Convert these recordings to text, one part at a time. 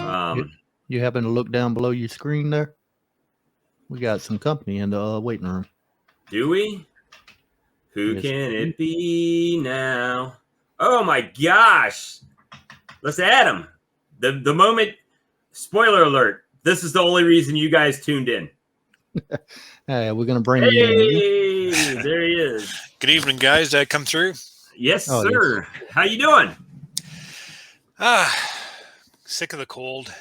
You, Um, you happen to look down below your screen there? We got some company in the waiting room. do we? Who Yes. can it be now? Oh my gosh! Let's add them. The moment. Spoiler alert! This is the only reason you guys tuned in. Hey, we're gonna bring you in. Hey, there he is. Good evening, guys. Did I come through? Yes, Oh, sir. How you doing? Sick of the cold.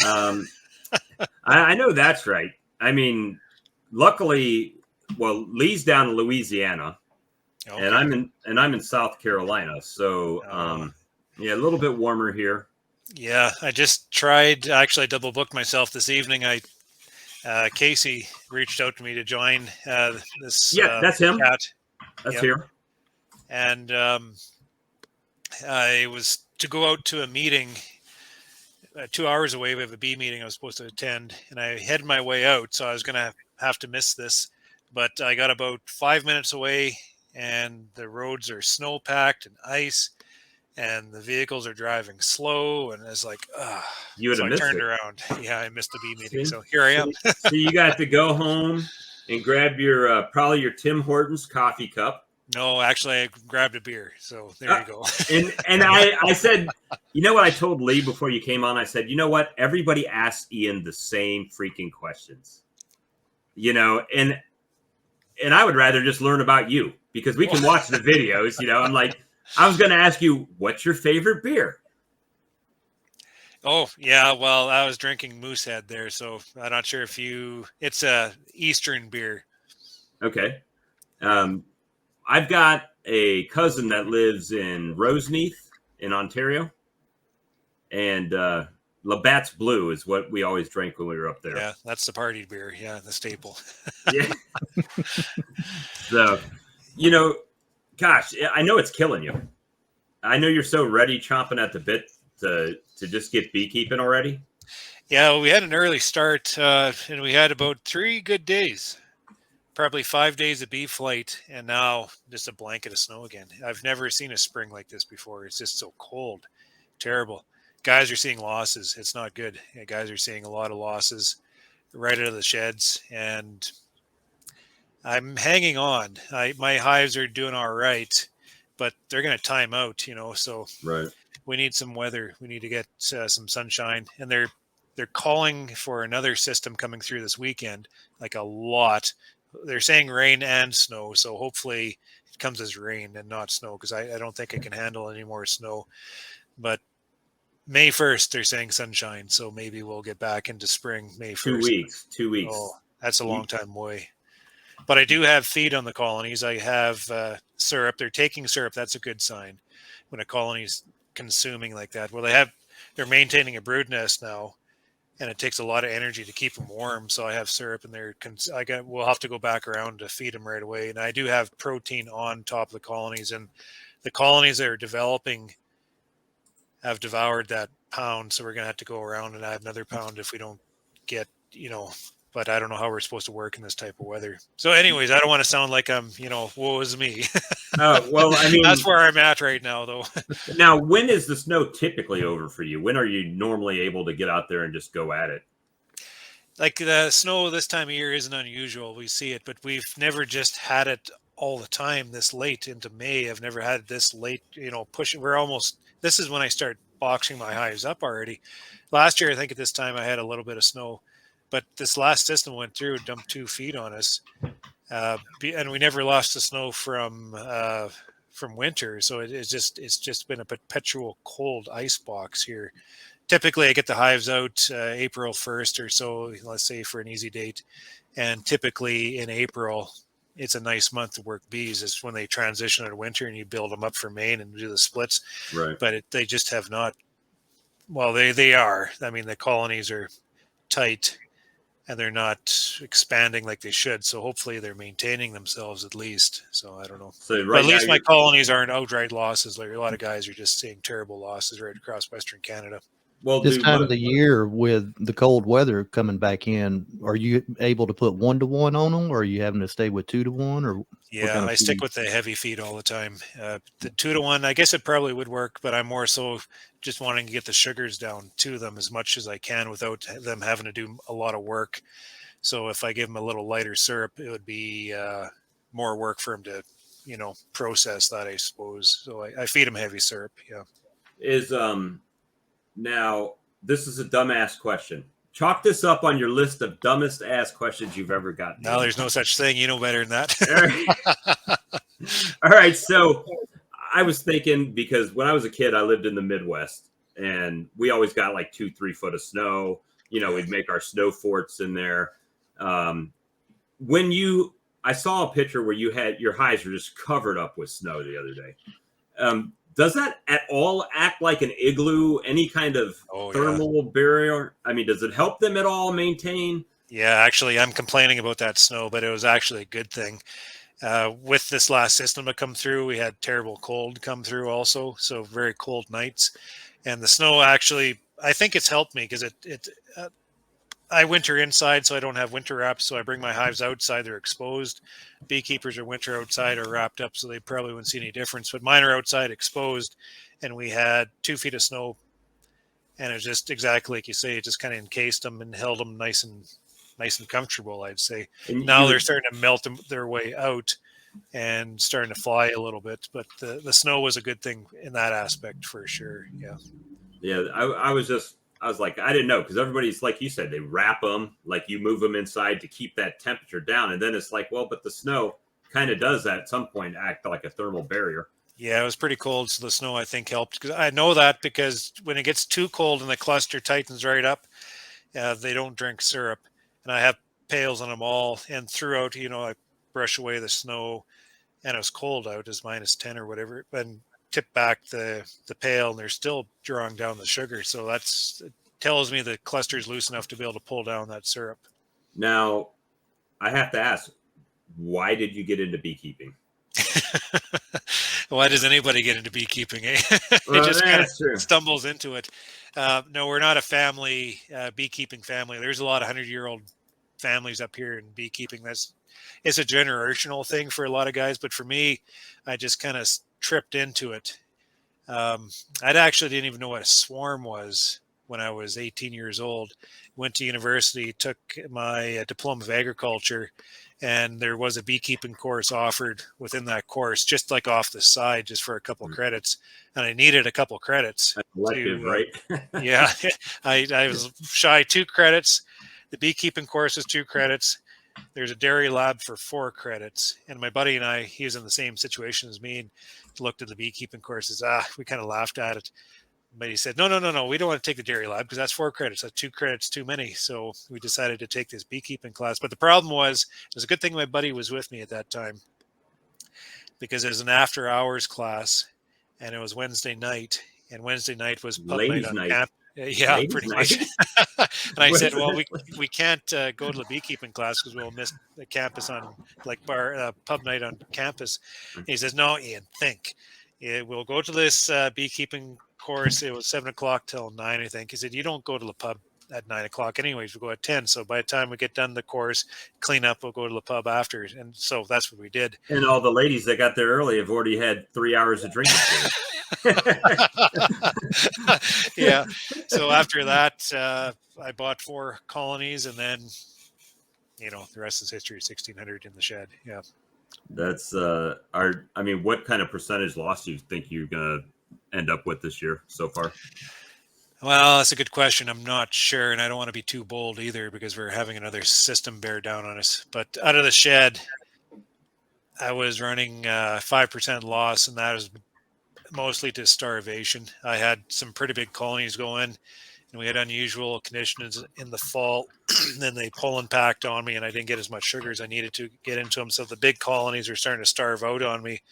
I know that's right. I mean, luckily, well, Lee's down in Louisiana, Okay. and I'm in South Carolina, so yeah, a little bit warmer here. Yeah, I just tried. Actually, I double booked myself this evening. Casey reached out to me to join this. Yeah, that's him. Chat. That's here. And I was to go out to a meeting 2 hours away. We have a bee meeting I was supposed to attend, and I headed my way out, so I was going to have to miss this. But I got about 5 minutes away, and the roads are snow packed and ice, and the vehicles are driving slow, and it's like, you would have missed it. I turned around. Yeah, I missed the bee meeting, so here I am. So you got to go home and grab your probably your Tim Hortons coffee cup. No, actually, I grabbed a beer, so there you go. and I said, you know what I told Lee before you came on? I said, you know what? Everybody asks Ian the same freaking questions, you know, and I would rather just learn about you because we can watch the videos. You know, I'm like, I was going to ask you, what's your favorite beer? Oh, yeah. Well, I was drinking Moosehead there, so I'm not sure if it's a Eastern beer. Okay. I've got a cousin that lives in Roseneath in Ontario, and Labatt's Blue is what we always drank when we were up there. Yeah, that's the party beer. Yeah, the staple. Yeah. So, you know, gosh, I know it's killing you. I know you're so ready, chomping at the bit to just get beekeeping already. Yeah, well, we had an early start, and we had about 3 good days. Probably 5 days of bee flight, and now just a blanket of snow again. I've never seen a spring like this before. It's just so cold. Terrible. Guys are seeing losses. It's not good. Yeah, guys are seeing a lot of losses right out of the sheds, and I'm hanging on. My hives are doing all right, but they're going to time out, you know, so right. We need some weather. We need to get some sunshine, and they're calling for another system coming through this weekend, like a lot. They're saying rain and snow, so hopefully it comes as rain and not snow, because I don't think I can handle any more snow. But May 1st, they're saying sunshine, so maybe we'll get back into spring May 1st. 2 weeks. 2 weeks. Oh, that's a long time away. But I do have feed on the colonies. I have syrup. They're taking syrup. That's a good sign when a colony's consuming like that. Well, they're maintaining a brood nest now, and it takes a lot of energy to keep them warm. So I have syrup, and we'll have to go back around to feed them right away. And I do have protein on top of the colonies, and the colonies that are developing have devoured that pound. So we're going to have to go around and add another pound if we don't get, but I don't know how we're supposed to work in this type of weather. So anyways, I don't want to sound like I'm, woe is me. Well, I mean, that's where I'm at right now, though. Now, when is the snow typically over for you? When are you normally able to get out there and just go at it? Like the snow this time of year isn't unusual. We see it, but we've never just had it all the time this late into May. I've never had it this late, pushing. This is when I start boxing my hives up already. Last year, I think at this time I had a little bit of snow, but this last system went through, dumped 2 feet on us. And we never lost the snow from winter. So it's just been a perpetual cold ice box here. Typically I get the hives out April 1st or so, let's say, for an easy date. And typically in April, it's a nice month to work bees. It's when they transition into winter and you build them up for Maine and do the splits. Right. But they just have not. Well, they are. I mean, the colonies are tight, and they're not expanding like they should. So hopefully they're maintaining themselves at least. So I don't know. So but at least my colonies aren't outright losses. Like a lot of guys are just seeing terrible losses right across Western Canada. Well, This dude, time of the year with the cold weather coming back in, are you able to put 1-to-1 on them, or are you having to stay with 2-to-1, or what Yeah, kind of I stick feed? with the heavy feed all the time. The 2-to-1, I guess it probably would work, but I'm more so just wanting to get the sugars down to them as much as I can without them having to do a lot of work. So if I give them a little lighter syrup, it would be more work for them to, process that, I suppose. So I feed them heavy syrup. Yeah. is now this is a dumbass question. Chalk this up on your list of dumbest ass questions you've ever gotten. No, there's no such thing. You know better than that. All right. All right. So I was thinking, because when I was a kid, I lived in the Midwest, and we always got like 2-3 foot of snow. We'd make our snow forts in there. I saw a picture where you had your hives were just covered up with snow the other day. Does that at all act like an igloo? Any kind of thermal barrier? I mean, does it help them at all maintain? Yeah, actually, I'm complaining about that snow, but it was actually a good thing. With this last system to come through, we had terrible cold come through also, so very cold nights. And the snow actually, I think it's helped me because I winter inside, so I don't have winter wraps. So I bring my hives outside; they're exposed. Beekeepers are winter outside or wrapped up, so they probably wouldn't see any difference. But mine are outside, exposed, and we had 2 feet of snow, and it was just exactly like you say. It just kind of encased them and held them nice and comfortable, I'd say. And Now they're starting to melt their way out and starting to fly a little bit, but the snow was a good thing in that aspect for sure. Yeah. I was like, I didn't know, because everybody's like you said, they wrap them, like you move them inside to keep that temperature down, and then it's like, well, but the snow kind of does at some point act like a thermal barrier. Yeah, it was pretty cold, so the snow I think helped. Because I know that because when it gets too cold and the cluster tightens right up, they don't drink syrup, and I have pails on them all. And throughout, I brush away the snow, and it was cold out, as -10 or whatever, and tip back the pail, and they're still drawing down the sugar. So it tells me the cluster is loose enough to be able to pull down that syrup. Now, I have to ask, why did you get into beekeeping? Why does anybody get into beekeeping? Eh? Well, It just kind of true. stumbles into it. No, we're not a family beekeeping family. There's a lot of 100-year-old families up here in beekeeping. It's a generational thing for a lot of guys, but for me, I just kind of tripped into it. I actually didn't even know what a swarm was when I was 18 years old. Went to university, took my diploma of agriculture, and there was a beekeeping course offered within that course, just like off the side, just for a couple of credits. And I needed a couple of credits. Elective, right? Yeah, I was shy 2 credits. The beekeeping course is 2 credits. There's a dairy lab for 4 credits. And my buddy and I, he was in the same situation as me, and looked at the beekeeping courses. We kind of laughed at it. But he said, no, we don't want to take the dairy lab because that's 4 credits. That's 2 credits too many. So we decided to take this beekeeping class. But the problem was, it was a good thing my buddy was with me at that time, because it was an after hours class, and it was Wednesday night. And Wednesday night was pub night on camp. Yeah, Ladies pretty night. much. And I said, well, we can't go to the beekeeping class because we'll miss the campus on pub night on campus. And he says, no, Ian, think. We'll go to this beekeeping course. It was 7 o'clock till 9, I think. He said, you don't go to the pub at 9 o'clock anyways. We go at 10. So by the time we get done the course, clean up, we'll go to the pub after. And so that's what we did. And all the ladies that got there early have already had 3 hours of drinking. Yeah. So after that, I bought 4 colonies, and then, the rest is history. 1,600 in the shed. Yeah. That's what kind of percentage loss do you think you're gonna end up with this year so far? Well, that's a good question. I'm not sure, and I don't want to be too bold either because we're having another system bear down on us. But out of the shed, I was running 5% loss, and that is mostly to starvation. I had some pretty big colonies go in, and we had unusual conditions in the fall. Then they pollen packed on me, and I didn't get as much sugar as I needed to get into them. So the big colonies were starting to starve out on me,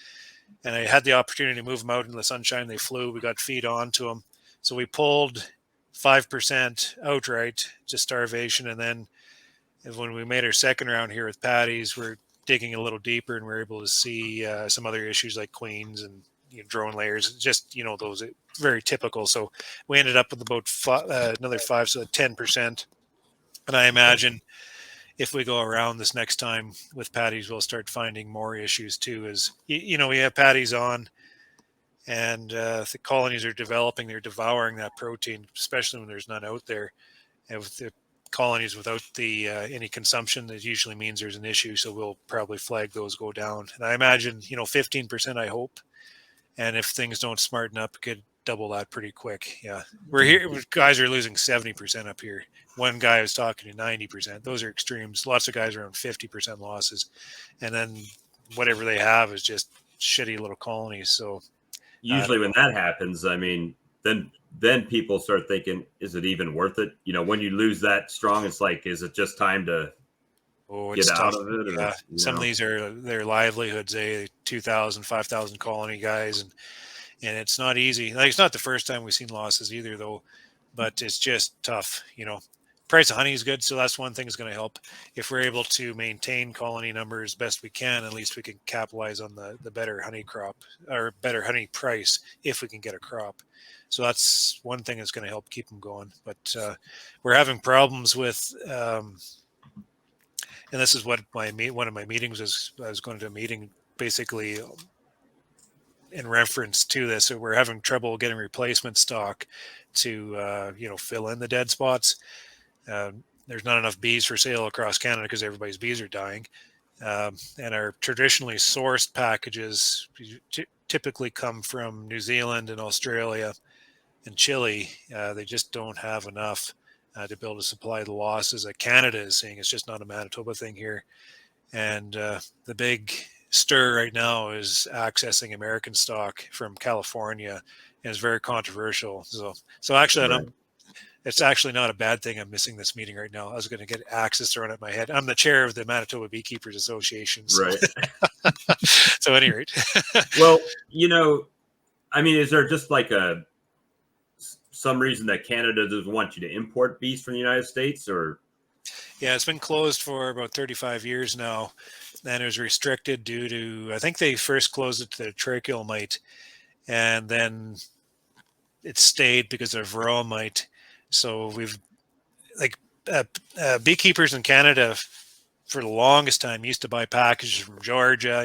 and I had the opportunity to move them out into the sunshine. They flew. We got feed onto them. So we pulled 5% outright to starvation. And then when we made our second round here with patties, we're digging a little deeper, and we're able to see some other issues like queens and drone layers, just those very typical. So we ended up with about another 5, so 10%. And I imagine if we go around this next time with patties, we'll start finding more issues too. As we have patties on, and the colonies are developing, they're devouring that protein, especially when there's none out there. And with the colonies without the any consumption, that usually means there's an issue. So we'll probably flag those go down. And I imagine 15%, I hope. And if things don't smarten up, it could double that pretty quick. Yeah, we're here. Guys are losing 70% up here. One guy was talking to 90%. Those are extremes. Lots of guys are around 50% losses, and then whatever they have is just shitty little colonies. So usually when that happens, I mean, then people start thinking, is it even worth it? When you lose that strong, it's like, is it just time to get out of it? Yeah. Some of these are their livelihoods, 2,000, 5,000 colony guys. And it's not easy. Like, it's not the first time we've seen losses either, though, but it's just tough. Price of honey is good. So that's one thing that's going to help. If we're able to maintain colony numbers best we can, at least we can capitalize on the better honey crop, or better honey price, if we can get a crop. So that's one thing that's going to help keep them going. But we're having problems with, and this is what one of my meetings was. I was going to a meeting basically in reference to this. So we're having trouble getting replacement stock to fill in the dead spots. There's not enough bees for sale across Canada because everybody's bees are dying. And our traditionally sourced packages typically come from New Zealand and Australia and Chile. They just don't have enough to be able to supply the losses that Canada is seeing. It's just not a Manitoba thing here. And the big stir right now is accessing American stock from California, and it's very controversial. So actually, Right. it's actually not a bad thing I'm missing this meeting right now. I was going to get axes thrown at my head. I'm the chair of the Manitoba Beekeepers Association. So. Right. So at any rate. Well, I mean, is there just like some reason that Canada doesn't want you to import bees from the United States, or? Yeah, it's been closed for about 35 years now, and it was restricted due to, I think they first closed it to the tracheal mite, and then it stayed because of varroa mite. So we've, beekeepers in Canada for the longest time used to buy packages from Georgia,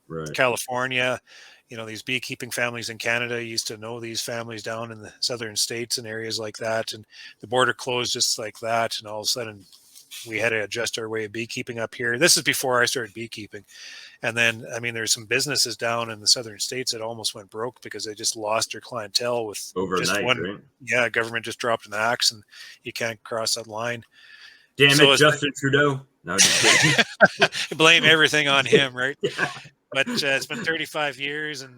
Right. California. These beekeeping families in Canada used to know these families down in the southern states and areas like that. And the border closed just like that. And all of a sudden we had to adjust our way of beekeeping up here. This is before I started beekeeping. And then, I mean, there's some businesses down in the southern states that almost went broke because they just lost their clientele with Overnight, just one. right? Yeah, government just dropped an axe and you can't cross that line. Damn it, Justin Trudeau. No, just kidding. Blame everything on him, right? Yeah. But it's been 35 years, and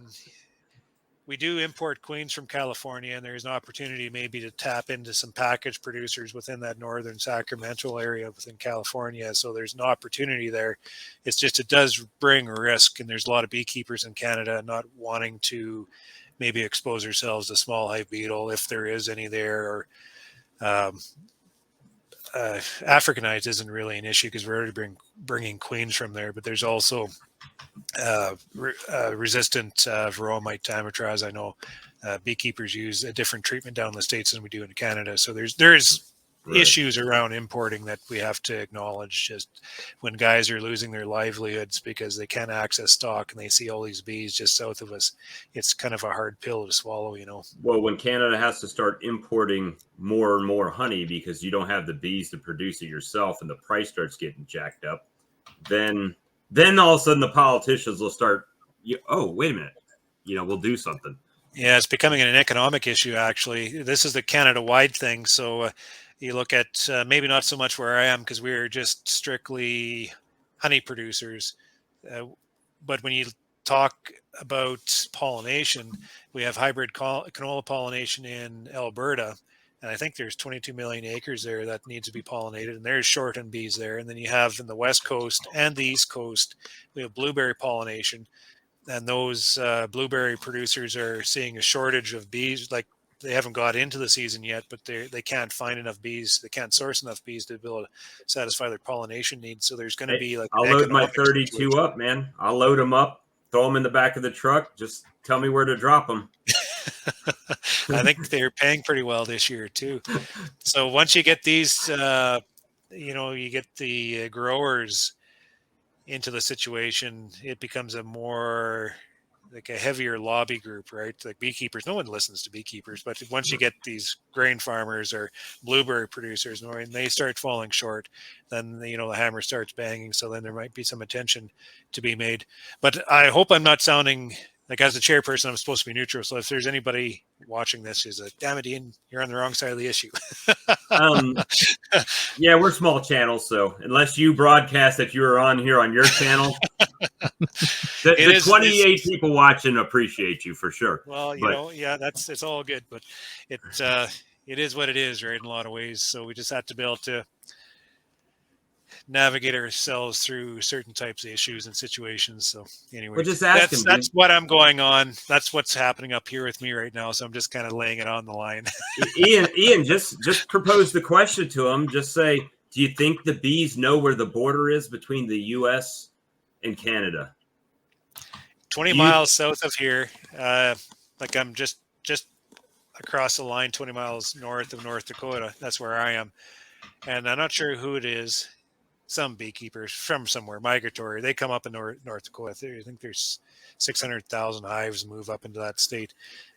we do import queens from California, and there's an opportunity maybe to tap into some package producers within that northern Sacramento area within California. So there's an opportunity there. It's just, it does bring risk, and there's a lot of beekeepers in Canada not wanting to maybe expose themselves to small hive beetle, if there is any there, or Africanites isn't really an issue because we're already bringing queens from there, but there's also resistant varroa mite diametraz. I know beekeepers use a different treatment down in the States than we do in Canada. So there's right. issues around importing that we have to acknowledge. Just when guys are losing their livelihoods because they can't access stock and they see all these bees just south of us, it's kind of a hard pill to swallow, Well, when Canada has to start importing more and more honey because you don't have the bees to produce it yourself and the price starts getting jacked up, then all of a sudden the politicians will start, oh, wait a minute, we'll do something. Yeah, it's becoming an economic issue, actually. This is the Canada-wide thing. So you look at maybe not so much where I am because we're just strictly honey producers. But when you talk about pollination, we have hybrid canola pollination in Alberta. And I think there's 22 million acres there that needs to be pollinated. And there's shortened bees there. And then you have in the West Coast and the East Coast, we have blueberry pollination. And those blueberry producers are seeing a shortage of bees. Like, they haven't got into the season yet, but they can't find enough bees. They can't source enough bees to be able to satisfy their pollination needs. So there's going to be like, I'll load my 32 up, man. I'll load them up. throw them in the back of the truck. Just tell me where to drop them. I think they're paying pretty well this year too. So once you get these, you get the growers into the situation, it becomes a more like a heavier lobby group, right? Like beekeepers, no one listens to beekeepers, but once you get these grain farmers or blueberry producers, and they start falling short, then the hammer starts banging. So then there might be some attention to be made. But I hope I'm not sounding like, as a chairperson, I'm supposed to be neutral. So if there's anybody watching this who's like, damn it, Ian, you're on the wrong side of the issue. Yeah, we're small channels, so unless you broadcast that you are on here on your channel, the 28 people watching appreciate you for sure. Well, it's all good, but it is what it is, right? In a lot of ways. So we just have to be able to navigate ourselves through certain types of issues and situations. So anyway, well, just ask him, that's what I'm going on. That's what's happening up here with me right now. So I'm just kind of laying it on the line. Ian, just propose the question to him. Just say, do you think the bees know where the border is between the U.S. and Canada? 20 miles south of here. Like I'm just across the line, 20 miles north of North Dakota. That's where I am. And I'm not sure who it is. Some beekeepers from somewhere migratory. They come up in North Dakota. I think there's 600,000 hives move up into that state.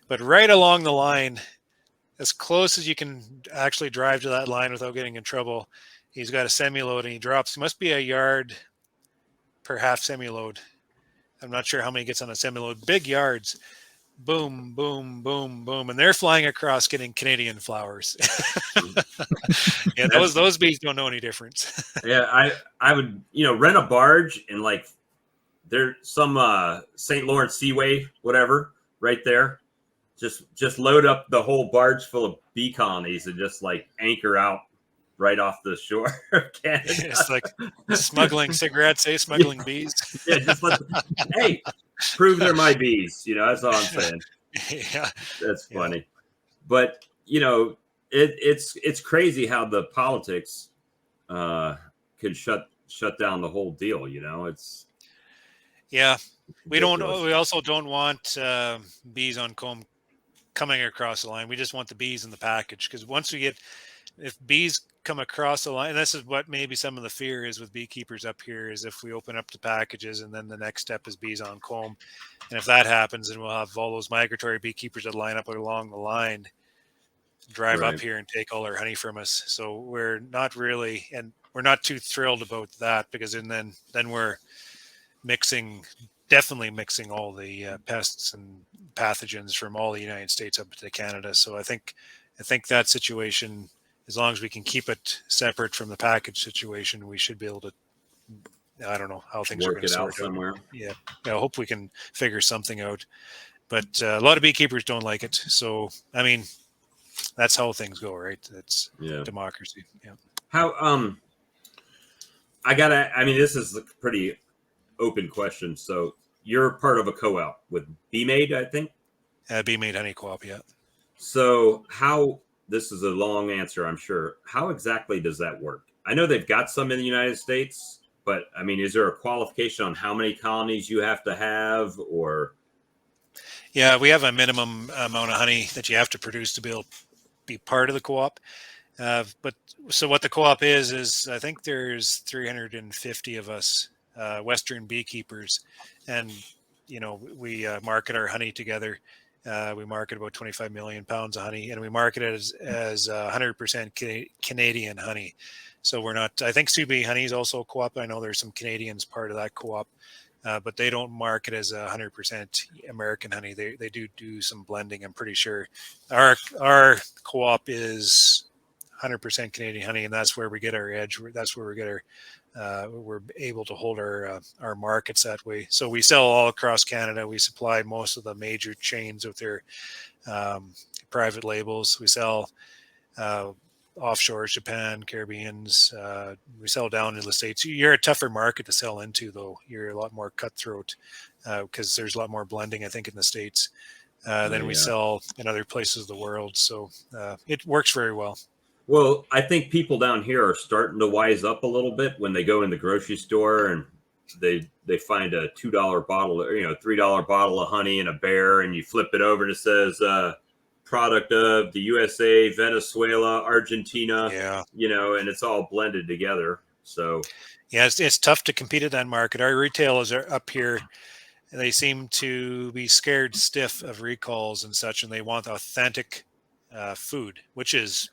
But right along the line, as close as you can actually drive to that line without getting in trouble, he's got a semi-load and he drops. It must be a yard per half semi-load. I'm not sure how many gets on a semi-load. Big yards. Boom, boom, boom, boom. And they're flying across getting Canadian flowers. Yeah, those bees don't know any difference. Yeah, I would, rent a barge and like there's some St. Lawrence Seaway, whatever, right there. Just load up the whole barge full of bee colonies and just like anchor out right off the shore of Canada. It's like smuggling cigarettes, smuggling bees. Yeah, just hey, prove they're my bees. That's all I'm saying. Yeah, that's funny. Yeah. But it's crazy how the politics could shut down the whole deal. It's we also don't want bees on comb coming across the line. We just want the bees in the package, because if bees come across the line, and this is what maybe some of the fear is with beekeepers up here, is if we open up the packages and then the next step is bees on comb, and if that happens, then we'll have all those migratory beekeepers that line up along the line drive up here and take all our honey from us. So we're not too thrilled about that, because then we're definitely mixing all the pests and pathogens from all the United States up to Canada. So I think that situation, as long as we can keep it separate from the package situation, we should be able to. I don't know how things are going to sort out somewhere. Yeah, I hope we can figure something out. But a lot of beekeepers don't like it. So I mean, that's how things go, right? It's democracy. Yeah. How this is a pretty open question. So you're part of a co-op with BeeMade, I think. BeeMade Honey Co-op, yeah. So this is a long answer, I'm sure. How exactly does that work? I know they've got some in the United States, but I mean, is there a qualification on how many colonies you have to have, or? Yeah, we have a minimum amount of honey that you have to produce to be part of the co-op. But so what the co-op is I think there's 350 of us, Western beekeepers, and we market our honey together. We market about 25 million pounds of honey, and we market it as 100% Canadian honey. So we're not. I think CB Honey is also a co-op. I know there's some Canadians part of that co-op, but they don't market as 100% American honey. They do some blending. I'm pretty sure our co-op is 100% Canadian honey, and that's where we get our edge. That's where we get we're able to hold our markets that way. So we sell all across Canada. We supply most of the major chains with their private labels. We sell offshore, Japan, Caribbeans. We sell down in the States. You're a tougher market to sell into, though. You're a lot more cutthroat because there's a lot more blending, I think, in the States than we sell in other places of the world. So it works very well. Well, I think people down here are starting to wise up a little bit when they go in the grocery store and they find a $2 bottle, or, $3 bottle of honey in a bear, and you flip it over and it says product of the USA, Venezuela, Argentina, Yeah. and it's all blended together. So Yeah, it's tough to compete at that market. Our retailers are up here, and they seem to be scared stiff of recalls and such, and they want authentic food, which is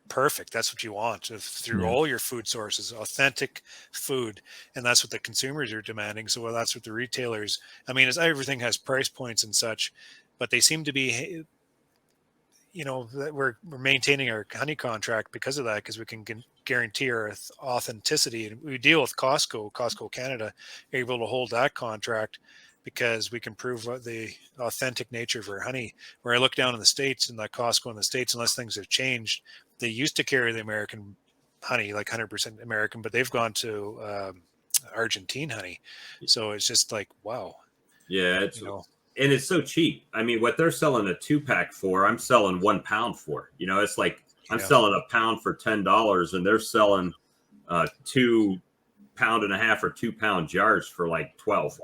perfect. That's what you want through Yeah. all your food sources, authentic food. And that's what the consumers are demanding. So that's what the retailers, I mean, everything has price points and such, but they seem to be, that we're maintaining our honey contract because of that, because we can guarantee our authenticity. And we deal with Costco Canada, able to hold that contract because we can prove the authentic nature of our honey. Where I look down in the States, and like Costco in the States, unless things have changed, they used to carry the American honey, like 100% American, but they've gone to Argentine honey. So it's just like, wow. yeah, and it's so cheap. I mean, what they're selling a 2-pack for, I'm selling 1 pound for. It's like I'm selling a pound for $10, and they're selling 2 pound and a half or 2 pound jars for like 12.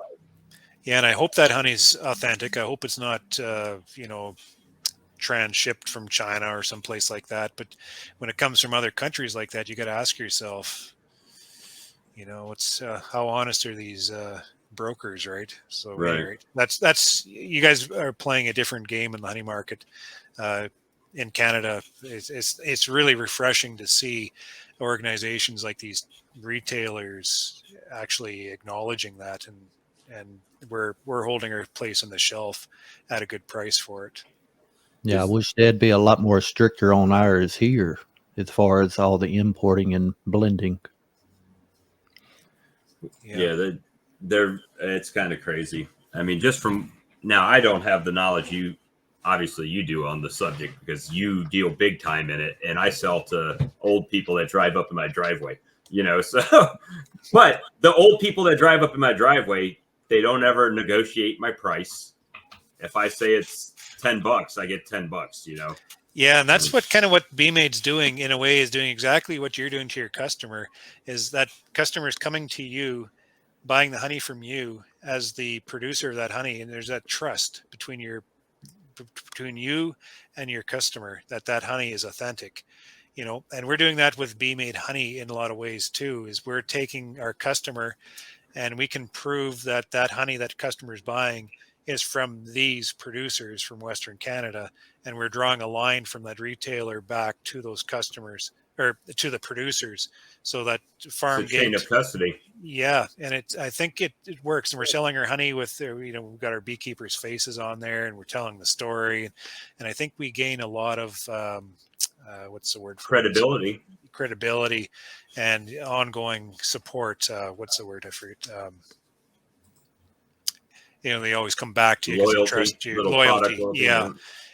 Yeah, and I hope that honey's authentic. I hope it's not, transshipped from China or someplace like that. But when it comes from other countries like that, you got to ask yourself, what's how honest are these brokers, right? So Right. anyway, that's you guys are playing a different game in the honey market in Canada. It's really refreshing to see organizations like these retailers actually acknowledging that, and we're holding our place on the shelf at a good price for it. Yeah, I wish they'd be a lot more stricter on ours here as far as all the importing and blending. Yeah, it's kind of crazy. I mean, just from now, I don't have the knowledge obviously you do on the subject, because you deal big time in it, and I sell to old people that drive up in my driveway, so but the old people that drive up in my driveway, they don't ever negotiate my price. If I say it's $10, I get $10, Yeah, and that's what BeeMade's doing in a way, is doing exactly what you're doing to your customer, is that customers coming to you, buying the honey from you as the producer of that honey, and there's that trust between you and your customer that honey is authentic. And we're doing that with BeeMade honey in a lot of ways too, is we're taking our customer, and we can prove that honey that customer is buying is from these producers from Western Canada, and we're drawing a line from that retailer back to those customers, or to the producers, so that farm it's a chain gate. of custody. Yeah, and I think it works, and we're selling our honey with we've got our beekeepers' faces on there, and we're telling the story, and I think we gain a lot of what's the word for Credibility. credibility and ongoing support. What's the word I forget? They always come back to you because they trust you. Loyalty, yeah.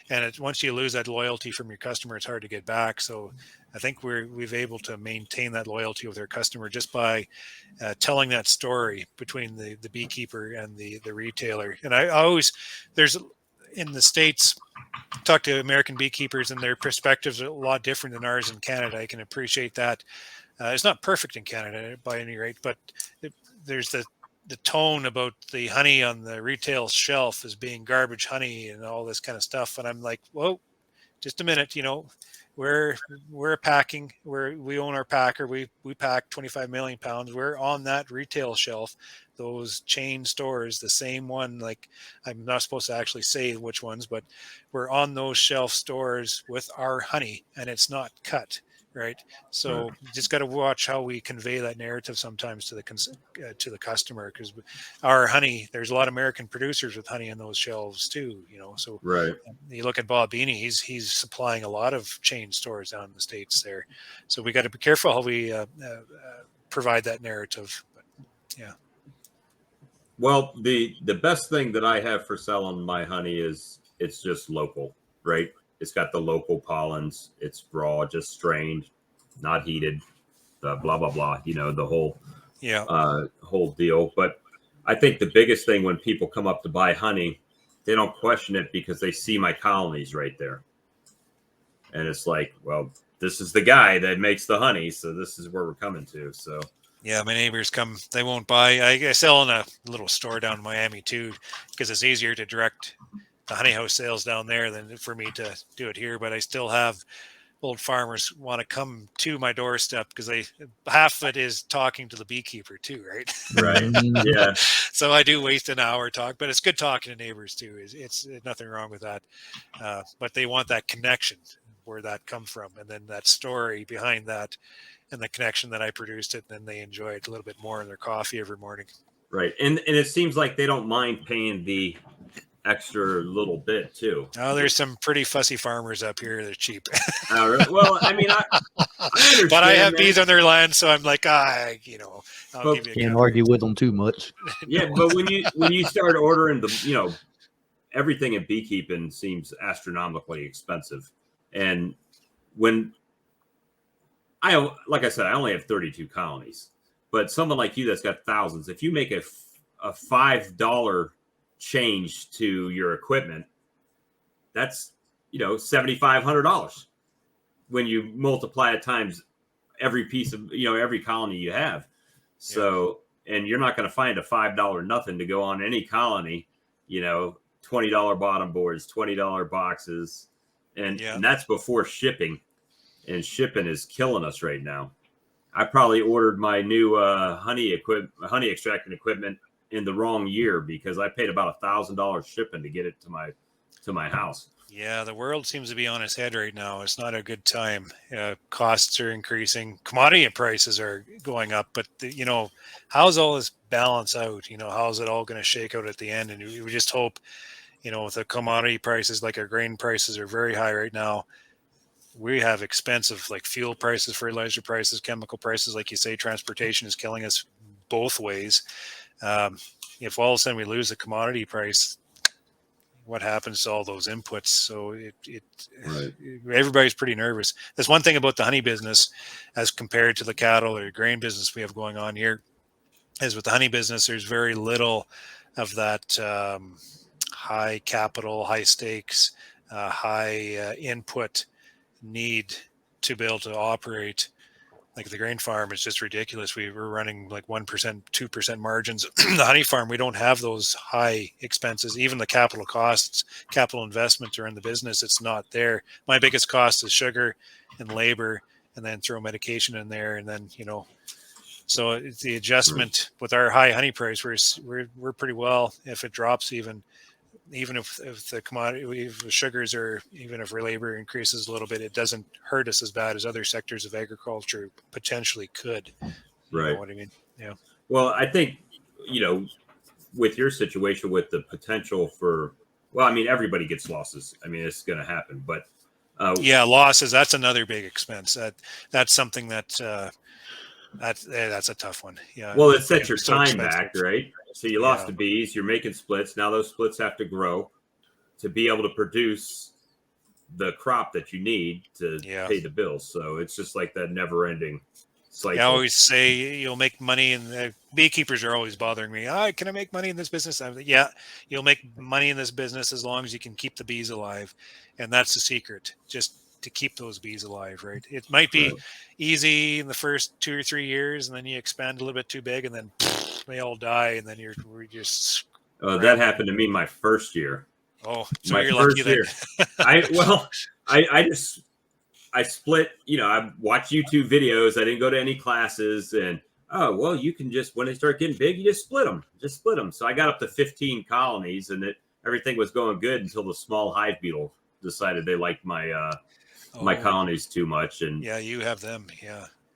And once you lose that loyalty from your customer, it's hard to get back. So I think we've able to maintain that loyalty with our customer just by telling that story between the beekeeper and the retailer. And I always, there's in the States, talk to American beekeepers, and their perspectives are a lot different than ours in Canada. I can appreciate that. It's not perfect in Canada by any rate, but there's the tone about the honey on the retail shelf as being garbage honey and all this kind of stuff. And I'm like, whoa, just a minute, we're packing, we own our packer. We pack 25 million pounds. We're on that retail shelf, those chain stores, the same one, like I'm not supposed to actually say which ones, but we're on those shelf stores with our honey, and it's not cut. Right. So you just got to watch how we convey that narrative sometimes to the customer, because our honey, there's a lot of American producers with honey on those shelves too, so Right. You look at Bob Beanie, he's supplying a lot of chain stores down in the States there. So we got to be careful how we provide that narrative. But yeah. Well, the best thing that I have for selling my honey is it's just local, right? It's got the local pollens. It's raw, just strained, not heated, blah, blah, blah. The whole deal. But I think the biggest thing when people come up to buy honey, they don't question it because they see my colonies right there. And it's like, well, this is the guy that makes the honey. So this is where we're coming to. So Yeah, my neighbors come. They won't buy. I sell in a little store down in Miami too, because it's easier to direct the honey house sales down there than for me to do it here. But I still have old farmers want to come to my doorstep because half of it is talking to the beekeeper too, right? Right. Mhm. Yeah. So I do waste an hour talk, but it's good talking to neighbors too. It's nothing wrong with that. But they want that connection, where that come from, and then that story behind that, and the connection that I produced it, and then they enjoy it a little bit more in their coffee every morning. Right. And it seems like they don't mind paying the extra little bit too. Oh, there's some pretty fussy farmers up here. They're cheap. Really? Well, I mean, I But I understand, have man. bees on their land, so I'm like, I'll But give you a Can't counter. argue with them too much. yeah, No. but when you start ordering everything in beekeeping seems astronomically expensive. And when like I said, I only have 32 colonies, but someone like you that's got thousands, if you make a $5 change to your equipment, that's $7,500 when you multiply it times every piece of every colony you have. So and you're not going to find a $5 nothing to go on any colony, $20 bottom boards, $20 boxes, and that's before shipping, and shipping is killing us right now. I probably ordered my new honey extracting equipment in the wrong year because I paid about $1,000 shipping to get it to my house. Yeah, the world seems to be on its head right now. It's not a good time. Costs are increasing, commodity prices are going up, but how's all this balance out? How's it all going to shake out at the end? And we just hope, with the commodity prices, like our grain prices are very high right now. We have expensive like fuel prices, fertilizer prices, chemical prices, like you say, transportation is killing us both ways. If all of a sudden we lose the commodity price, what happens to all those inputs? So Right. everybody's pretty nervous. That's one thing about the honey business as compared to the cattle or grain business we have going on here, is with the honey business, there's very little of that high capital, high stakes, high input need to be able to operate. Like the grain farm is just ridiculous. We're running like 1%, 2% margins. The honey farm, we don't have those high expenses. Even the capital costs, capital investment are in the business. It's not there. My biggest cost is sugar and labor, and then throw medication in there. And then, so it's the adjustment with our high honey price. We're pretty well. If it drops even if the commodity, if the sugars, or even if labor increases a little bit, it doesn't hurt us as bad as other sectors of agriculture potentially could. You Right. know what I mean? Yeah. Well, I think, with your situation, with the potential for, well, I mean, everybody gets losses. I mean, it's going to happen, but losses, that's another big expense. That's something that's a tough one. Yeah. Well, it sets your so time expensive. back, right? So you lost the bees, you're making splits. Now those splits have to grow to be able to produce the crop that you need to pay the bills. So it's just like that never ending cycle. I always say you'll make money, and the beekeepers are always bothering me. Can I make money in this business? I'm like, yeah, you'll make money in this business as long as you can keep the bees alive. And that's the secret, just to keep those bees alive, right? It might be easy in the first 2 or 3 years, and then you expand a little bit too big, and then they all die, and then we're just. That happened to me my first year. Oh, so my you're first lucky year. I split. I watched YouTube videos. I didn't go to any classes, and you can just, when they start getting big, you just split them. So I got up to 15 colonies, and everything was going good until the small hive beetle decided they liked my my colonies too much, and you have them,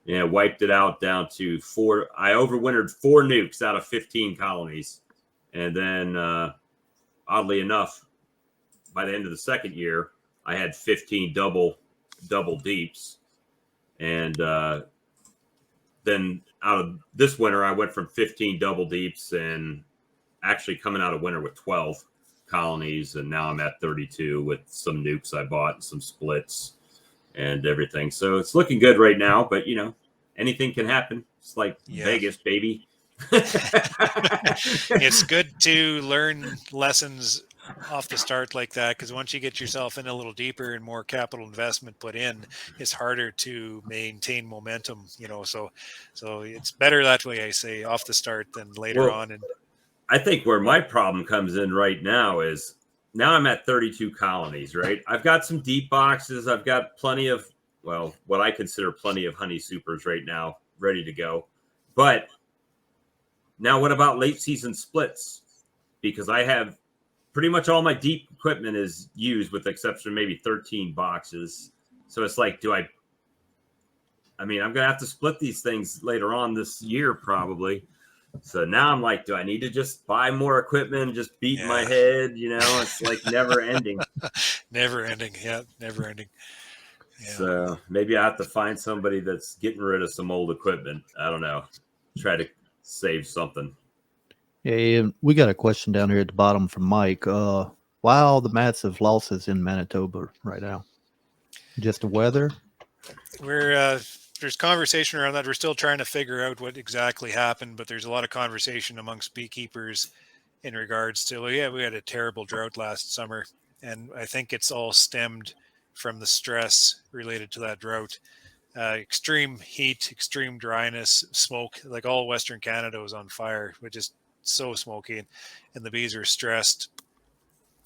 wiped it out down to 4. I overwintered 4 nukes out of 15 colonies, and then oddly enough, by the end of the second year, I had 15 double deeps, and then out of this winter, I went from 15 double deeps, and actually coming out of winter with 12 colonies, and now I'm at 32 with some nukes I bought and some splits and everything. So it's looking good right now, but anything can happen. It's like Vegas, baby. It's good to learn lessons off the start like that, because once you get yourself in a little deeper and more capital investment put in, it's harder to maintain momentum, so it's better that way, I say, off the start than later Well, on. And I think where my problem comes in right now is now I'm at 32 colonies, right? I've got some deep boxes. I've got plenty of, well, what I consider plenty of honey supers right now ready to go. But now what about late season splits? Because I have pretty much all my deep equipment is used with the exception of maybe 13 boxes. So it's like, I mean, I'm going to have to split these things later on this year probably. So now I'm like, do I need to just buy more equipment and just beat my head? It's like never ending. Never ending. Yeah, never ending. Yeah. So maybe I have to find somebody that's getting rid of some old equipment. I don't know. Try to save something. Yeah, we got a question down here at the bottom from Mike. Why all the massive losses in Manitoba right now? Just the weather? There's conversation around that. We're still trying to figure out what exactly happened, but there's a lot of conversation amongst beekeepers in regards to, we had a terrible drought last summer, and I think it's all stemmed from the stress related to that drought. Extreme heat, extreme dryness, smoke, like all Western Canada was on fire, which is so smoky, and the bees are stressed.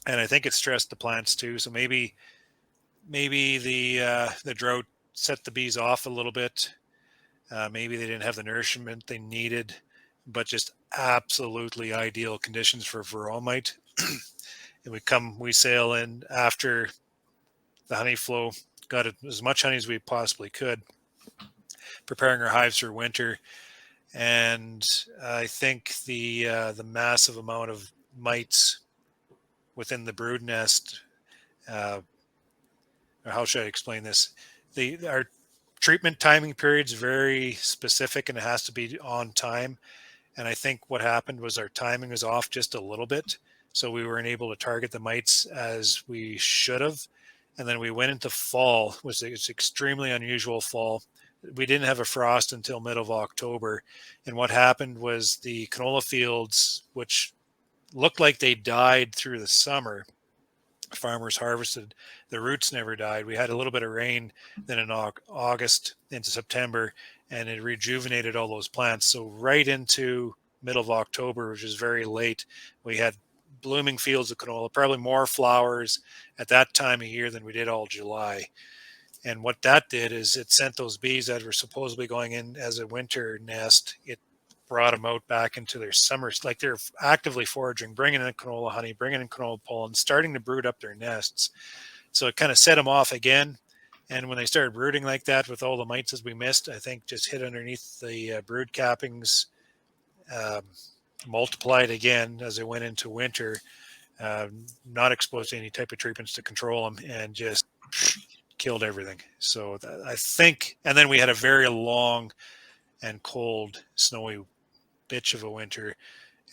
And I think it stressed the plants too. So maybe the drought set the bees off a little bit. Maybe they didn't have the nourishment they needed, but just absolutely ideal conditions for varroa mite. And we sail in after the honey flow, got as much honey as we possibly could, preparing our hives for winter. And I think the massive amount of mites within the brood nest, or how should I explain this? Our treatment timing period is very specific, and it has to be on time. And I think what happened was our timing was off just a little bit, so we weren't able to target the mites as we should have. And then we went into fall, which is extremely unusual fall. We didn't have a frost until middle of October. And what happened was the canola fields, which looked like they died through the summer, farmers harvested, the roots never died. We had a little bit of rain then in August into September, and it rejuvenated all those plants. So right into middle of October, which is very late, we had blooming fields of canola, probably more flowers at that time of year than we did all July. And what that did is it sent those bees that were supposedly going in as a winter nest, it brought them out back into their summers. Like they're actively foraging, bringing in canola honey, bringing in canola pollen, starting to brood up their nests. So it kind of set them off again. And when they started brooding like that with all the mites as we missed, I think just hit underneath the brood cappings, multiplied again as they went into winter, not exposed to any type of treatments to control them, and just killed everything. So I think, and then we had a very long and cold, snowy bitch of a winter,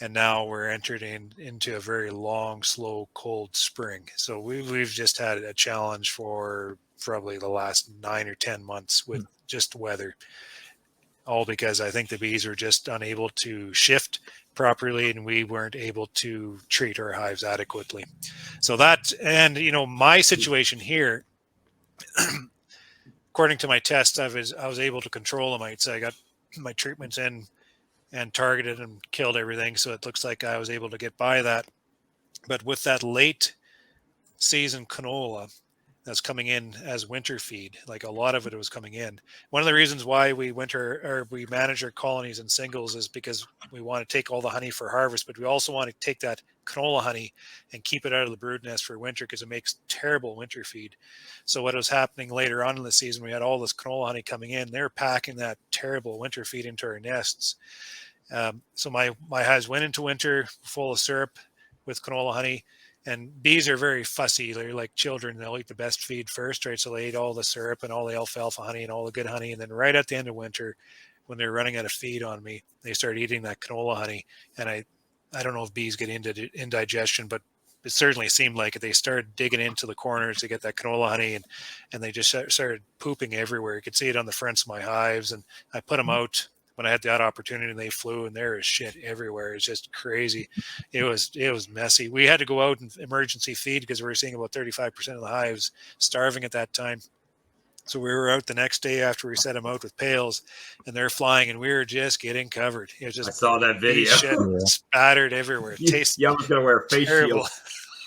and now we're entering into a very long, slow, cold spring. So we've just had a challenge for probably the last 9 or 10 months with just weather, all because I think the bees are just unable to shift properly, and we weren't able to treat our hives adequately. So that, and my situation here, according to my test, I was able to control the mites. I got my treatments in and targeted and killed everything. So it looks like I was able to get by that. But with that late season canola that's coming in as winter feed, like a lot of it was coming in. One of the reasons why we manage our colonies in singles is because we want to take all the honey for harvest, but we also want to take that canola honey and keep it out of the brood nest for winter because it makes terrible winter feed. So what was happening later on in the season, we had all this canola honey coming in. They're packing that terrible winter feed into our nests. So my hives went into winter full of syrup with canola honey, and bees are very fussy. They're like children. They'll eat the best feed first, right? So they ate all the syrup and all the alfalfa honey and all the good honey. And then right at the end of winter, when they're running out of feed on me, they start eating that canola honey. And I don't know if bees get into indigestion, but it certainly seemed like it. They started digging into the corners to get that canola honey, and they just started pooping everywhere. You could see it on the fronts of my hives, and I put them out when I had that opportunity, and they flew, and there is shit everywhere. It's just crazy. It was messy. We had to go out and emergency feed because we were seeing about 35% of the hives starving at that time. So we were out the next day after we set them out with pails, and they're flying, and we were just getting covered. It was just I saw that video. shit spattered everywhere. It tastes I was gonna wear a face terrible.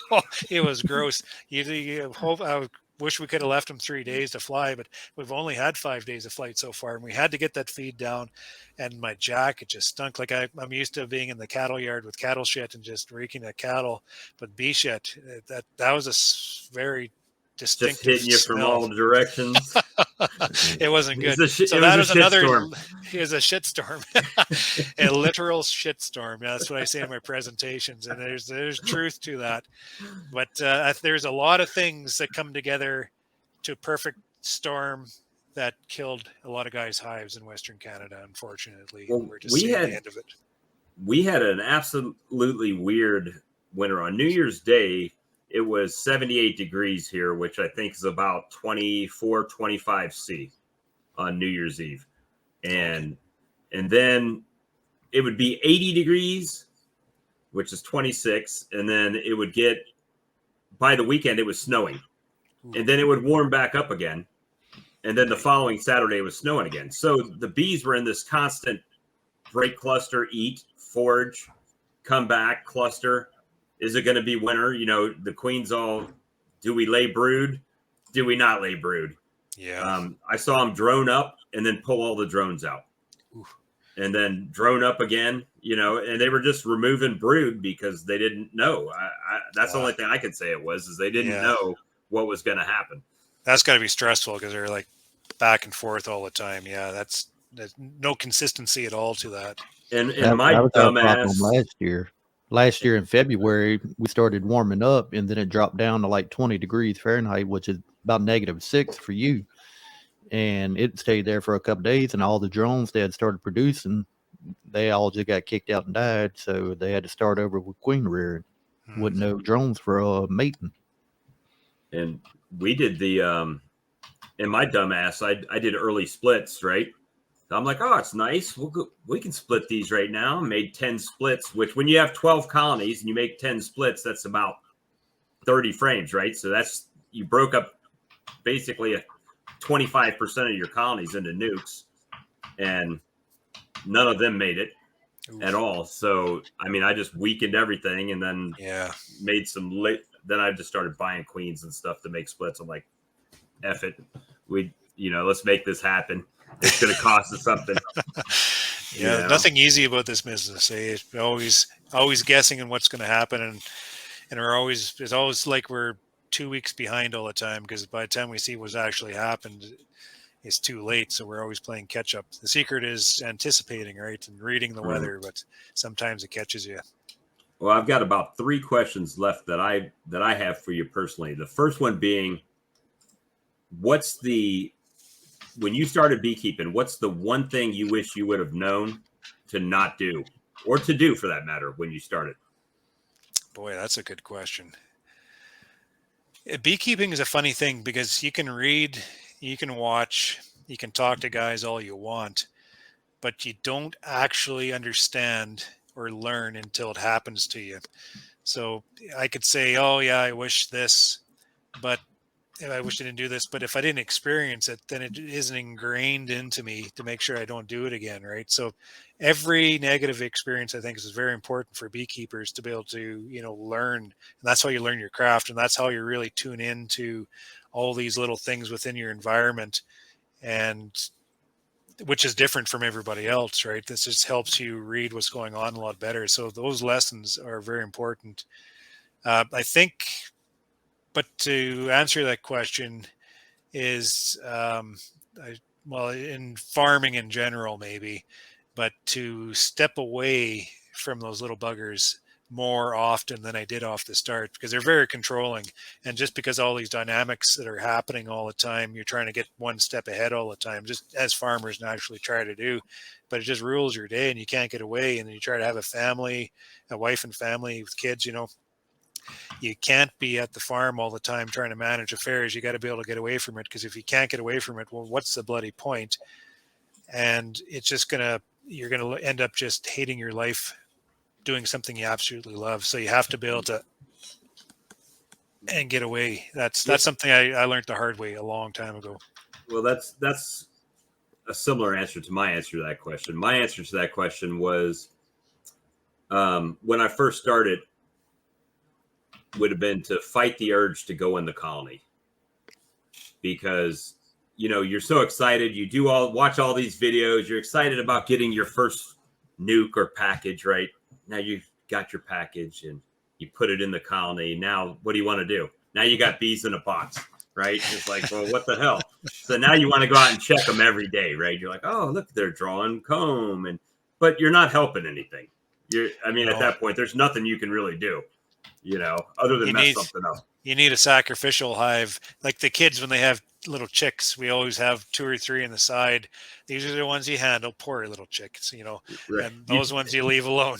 shield. It was gross. You hope I wish we could have left them 3 days to fly, but we've only had 5 days of flight so far, and we had to get that feed down. And my jacket just stunk. Like I'm used to being in the cattle yard with cattle shit and just reeking of cattle, but bee shit, that was a very distinctive Just hitting you smell from all directions. It wasn't good. So that was another. It was a shitstorm, a literal shitstorm. That's what I say in my presentations, and there's truth to that. But there's a lot of things that come together to a perfect storm that killed a lot of guys' hives in Western Canada. Unfortunately, Well, we're just seeing the end of it. We had an absolutely weird winter. On New Year's Day, it was 78 degrees here, which I think is about 24, 25 C on New Year's Eve. And then it would be 80 degrees, which is 26. And then it would get, by the weekend, it was snowing. And then it would warm back up again. And then the following Saturday, it was snowing again. So the bees were in this constant break cluster, eat, forage, come back, cluster. Is it going to be winter? You know, the queens all, do we lay brood? Do we not lay brood? Yeah. I saw them drone up and then pull all the drones out. Oof. And then drone up again, you know, and they were just removing brood because they didn't know. That's the only thing I could say is they didn't know what was going to happen. That's got to be stressful because they're like back and forth all the time. Yeah, there's no consistency at all to that. And my dumbass last year in February, we started warming up, and then it dropped down to like 20 degrees Fahrenheit, which is about -6 for you. And it stayed there for a couple of days, and all the drones they had started producing, they all just got kicked out and died. So they had to start over with queen rearing. Wouldn't know drones for mating. And we did the in my dumbass, I did early splits, right? I'm like, oh, it's nice. We can split these right now. Made 10 splits, which when you have 12 colonies and you make 10 splits, that's about 30 frames, right? So you broke up basically 25% of your colonies into nukes, and none of them made it at all. So, I mean, I just weakened everything and then made some then I just started buying queens and stuff to make splits. I'm like, F it. Let's make this happen. It's going to cost us something. Nothing easy about this business. We're always guessing on what's going to happen, and it's always like we're 2 weeks behind all the time because by the time we see what's actually happened, it's too late. So we're always playing catch up. The secret is anticipating, right, and reading the weather, but sometimes it catches you. Well, I've got about 3 questions left that I have for you personally. The first one being, when you started beekeeping, what's the one thing you wish you would have known to not do, or to do for that matter, when you started? Boy, that's a good question. Beekeeping is a funny thing because you can read, you can watch, you can talk to guys all you want, but you don't actually understand or learn until it happens to you. So I could say, oh yeah, I wish this, but I wish I didn't do this, but if I didn't experience it, then it isn't ingrained into me to make sure I don't do it again, right? So every negative experience, I think, is very important for beekeepers to be able to, learn. And that's how you learn your craft, and that's how you really tune into all these little things within your environment, and which is different from everybody else, right? This just helps you read what's going on a lot better. So those lessons are very important. I think. But to answer that question is, in farming in general, maybe, but to step away from those little buggers more often than I did off the start, because they're very controlling. And just because all these dynamics that are happening all the time, you're trying to get one step ahead all the time, just as farmers naturally try to do, but it just rules your day and you can't get away. And then you try to have a wife and family with kids, you can't be at the farm all the time trying to manage affairs. You got to be able to get away from it, because if you can't get away from it, well, what's the bloody point? And it's just going to you're going to end up just hating your life doing something you absolutely love. So you have to be able to and get away. That's something I learned the hard way a long time ago. Well, that's a similar answer to my answer to that question. My answer to that question was, when I first started, would have been to fight the urge to go in the colony, because you're so excited. You watch all these videos. You're excited about getting your first nuke or package. Right now, you got your package and you put it in the colony. Now, what do you want to do? Now you got bees in a box, right? It's like, well, what the hell? So now you want to go out and check them every day, right? You're like, oh, look, they're drawing comb, but you're not helping anything. At that point, there's nothing you can really do, other than mess something up. You need a sacrificial hive, like the kids when they have little chicks. We always have 2 or 3 in the side. These are the ones you handle, poor little chicks, right. And those ones you leave alone.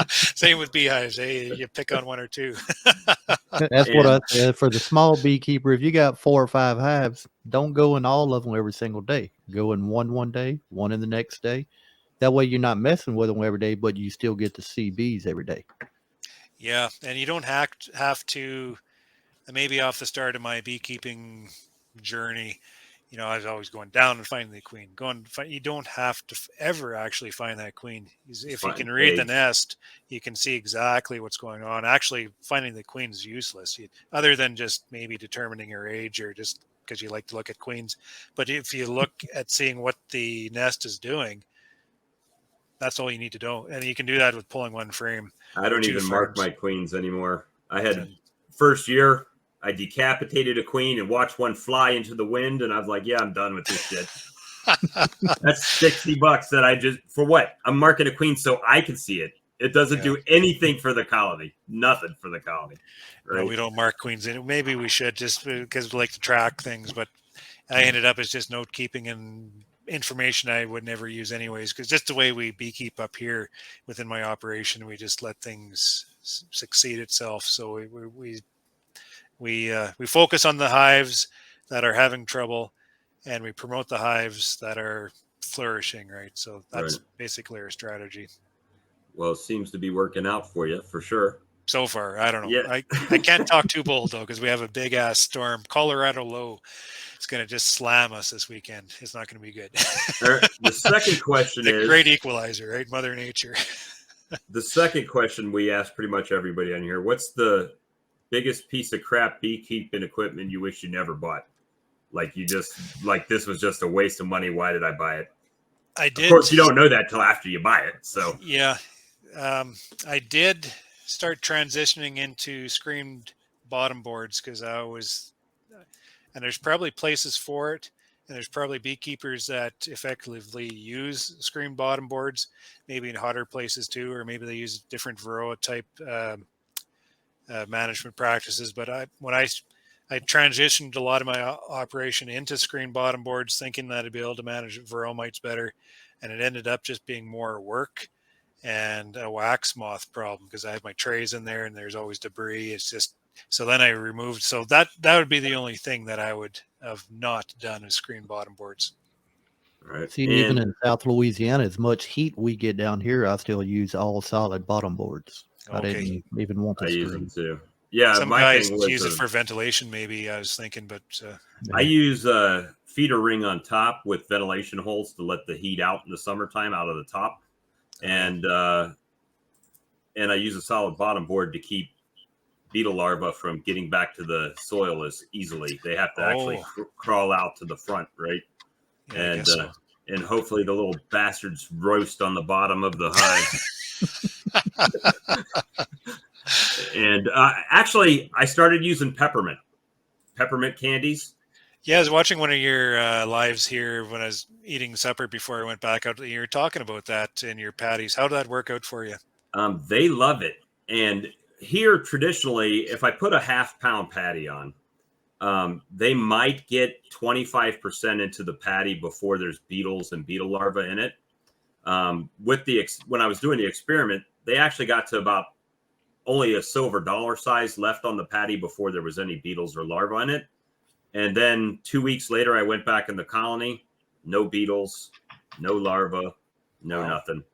Same with beehives. Hey, you pick on 1 or 2. That's what I said for the small beekeeper. If you got 4 or 5 hives, don't go in all of them every single day. Go in one day, one in the next day. That way you're not messing with them every day, but you still get to see bees every day. Yeah, and you don't have to. Maybe off the start of my beekeeping journey, I was always going down and finding the queen. You don't have to ever actually find that queen. If you can read the nest, you can see exactly what's going on. Actually, finding the queen is useless, other than just maybe determining her age or just because you like to look at queens. But if you look at seeing what the nest is doing, that's all you need to do. And you can do that with pulling one frame. I don't even mark my queens anymore. I had first year, I decapitated a queen and watched one fly into the wind. And I was like, yeah, I'm done with this shit. That's $60 that I just, for what? I'm marking a queen so I can see it. It doesn't do anything for the colony. Nothing for the colony. Right? No, we don't mark queens in it. Maybe we should, just because we like to track things. But I ended up as just note keeping and information I would never use anyways, because just the way we beekeep up here within my operation, we just let things succeed itself. So we focus on the hives that are having trouble, and we promote the hives that are flourishing, right? So that's basically our strategy. Well, it seems to be working out for you, for sure. So far, I don't know. Yeah. I can't talk too bold, though, because we have a big-ass storm, Colorado low. It's going to just slam us this weekend. It's not going to be good. The second question is... great equalizer, right? Mother Nature. The second question we ask pretty much everybody on here, what's the biggest piece of crap beekeeping equipment you wish you never bought? Like this was just a waste of money. Why did I buy it? I did. Of course, you don't know that till after you buy it. So yeah, I did start transitioning into screened bottom boards because I was, and there's probably places for it, and there's probably beekeepers that effectively use screened bottom boards, maybe in hotter places too, or maybe they use different Varroa type management practices. But when I transitioned a lot of my operation into screen bottom boards, thinking that I'd be able to manage Varroa mites better, and it ended up just being more work and a wax moth problem because I have my trays in there and there's always debris. It's just, so then I removed. So that would be the only thing that I would have not done is screen bottom boards. Right. See, even in South Louisiana, as much heat we get down here, I still use all solid bottom boards. Okay. I didn't even want the I screen. use them too. Yeah, some guys use it for ventilation, maybe. I was thinking, but I use a feeder ring on top with ventilation holes to let the heat out in the summertime out of the top, and I use a solid bottom board to keep beetle larvae from getting back to the soil as easily. They have to actually crawl out to the front, right? Yeah, and hopefully the little bastards roast on the bottom of the hive. And actually, I started using peppermint candies. Yeah, I was watching one of your lives here when I was eating supper before I went back out. You were talking about that in your patties. How did that work out for you? They love it. And here, traditionally, if I put a half-pound patty on, they might get 25% into the patty before there's beetles and beetle larvae in it. When I was doing the experiment, they actually got to about only a silver dollar size left on the patty before there was any beetles or larvae in it. And then 2 weeks later, I went back in the colony, no beetles, no larva, no Wow. nothing.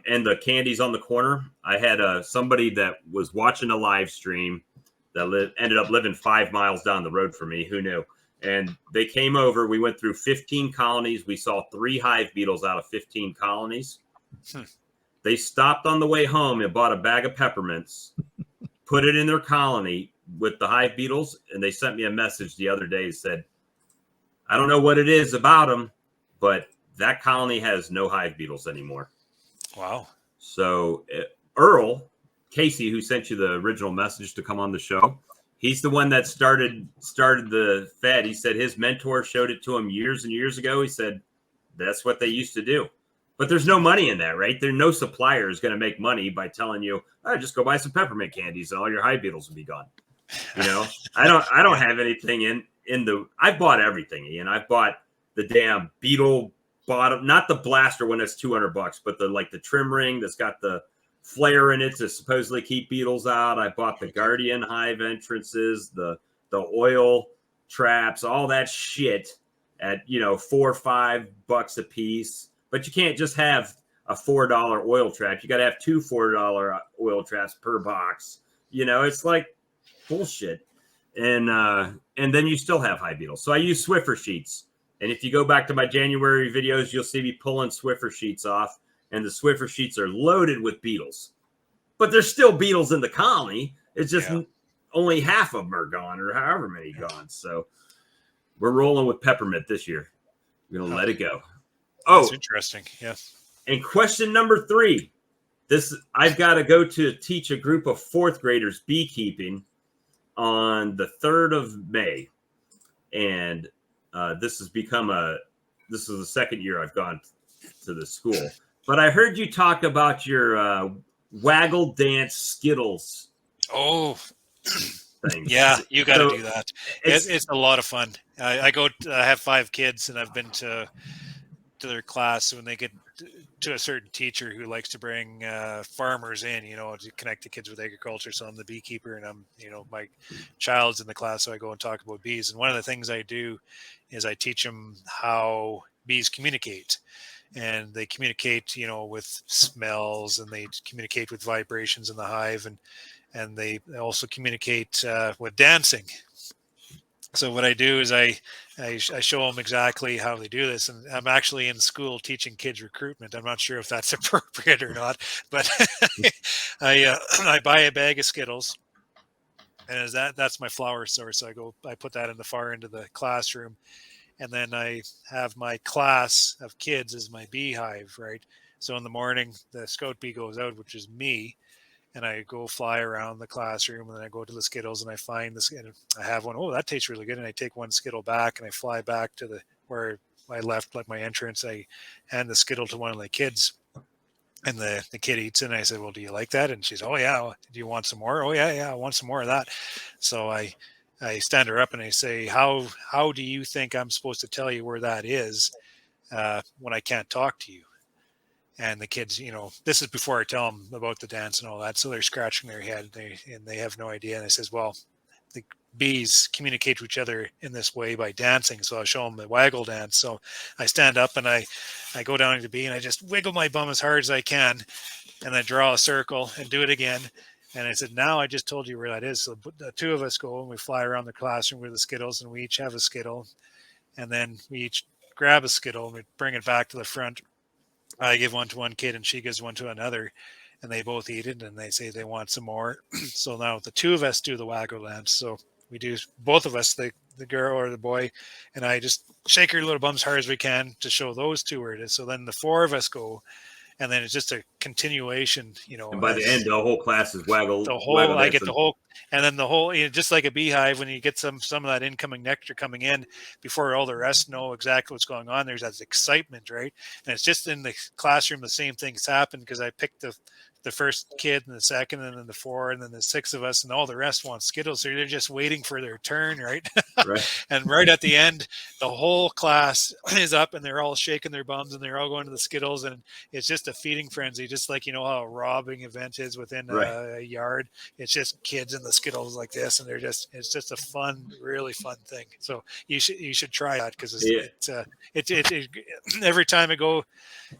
And the candies on the corner, I had somebody that was watching a live stream that ended up living 5 miles down the road from me. Who knew? And they came over. We went through 15 colonies. We saw 3 hive beetles out of 15 colonies. They stopped on the way home and bought a bag of peppermints, put it in their colony with the hive beetles, and they sent me a message the other day, said, I don't know what it is about them, but that colony has no hive beetles anymore. Wow. So Earl Casey, who sent you the original message to come on the show, he's the one that started the fed. He said his mentor showed it to him years and years ago. He said that's what they used to do. But there's no money in that, right? There's no supplier is going to make money by telling you, just go buy some peppermint candies and all your hive beetles will be gone. You know, I don't have anything in the. I bought everything, Ian. I bought the damn beetle bottom, not the blaster one that's $200, but the trim ring that's got the flare in it to supposedly keep beetles out. I bought the Guardian hive entrances, the oil traps, all that shit at $4 or $5 a piece. But you can't just have a $4 oil trap. You got to have 2 $4 oil traps per box. It's like bullshit. And then you still have hive beetles. So I use Swiffer sheets. And if you go back to my January videos, you'll see me pulling Swiffer sheets off. And the Swiffer sheets are loaded with beetles. But there's still beetles in the colony. It's just only half of them are gone or however many gone. So we're rolling with peppermint this year. We're going to let it go. That's interesting. Yeah. And question number 3. I've got to go to teach a group of 4th graders beekeeping on the 3rd of May. And this is the second year I've gone to the school. But I heard you talk about your Waggle dance Skittles. Oh, things. Yeah, you got to do that. It's a lot of fun. I have 5 kids, and I've been to their class when they get to a certain teacher who likes to bring farmers in, to connect the kids with agriculture. So I'm the beekeeper, and I'm, my child's in the class, so I go and talk about bees. And one of the things I do is I teach them how bees communicate. And they communicate, with smells, and they communicate with vibrations in the hive, and they also communicate with dancing. So what I do is I show them exactly how they do this, and I'm actually in school teaching kids recruitment. I'm not sure if that's appropriate or not, but I buy a bag of Skittles, and that's my flower source. So I put that in the far end of the classroom, and then I have my class of kids as my beehive, right? So in the morning, the scout bee goes out, which is me. And I go fly around the classroom, and then I go to the Skittles, and I find this. And I have one. Oh, that tastes really good. And I take one Skittle back, and I fly back to where I left, like my entrance. I hand the Skittle to one of the kids, and the kid eats it. And I said, "Well, do you like that?" And she's, "Oh yeah. Do you want some more?" "Oh yeah, I want some more of that." So I stand her up and I say, "How do you think I'm supposed to tell you where that is when I can't talk to you?" And the kids, this is before I tell them about the dance and all that. So they're scratching their head and they have no idea. And I says, well, the bees communicate to each other in this way by dancing. So I'll show them the waggle dance. So I stand up and I go down to the bee and I just wiggle my bum as hard as I can. And I draw a circle and do it again. And I said, now I just told you where that is. So the 2 of us go and we fly around the classroom with the Skittles, and we each have a Skittle. And then we each grab a Skittle and we bring it back to the front. I give one to one kid and she gives one to another, and they both eat it and they say they want some more. So now the 2 of us do the waggle dance. So we do, both of us, the girl or the boy, and I just shake her little bums as hard as we can to show those 2 where it is. So then the 4 of us go, and then it's just a continuation, And by the end, the whole class is waggle. The whole, waggle I get the whole, and then the whole, just like a beehive, when you get some of that incoming nectar coming in before all the rest know exactly what's going on, there's that excitement, right? And it's just in the classroom, the same things happen because I picked the the first kid and the second, and then the four, and then the six of us, and all the rest want Skittles. So they're just waiting for their turn, right? Right. And right at the end, the whole class is up and they're all shaking their bums and they're all going to the Skittles, and it's just a feeding frenzy, just like how a robbing event is within a yard. It's just kids in the Skittles like this, and it's just a fun, really fun thing. So you should try that, because it every time I go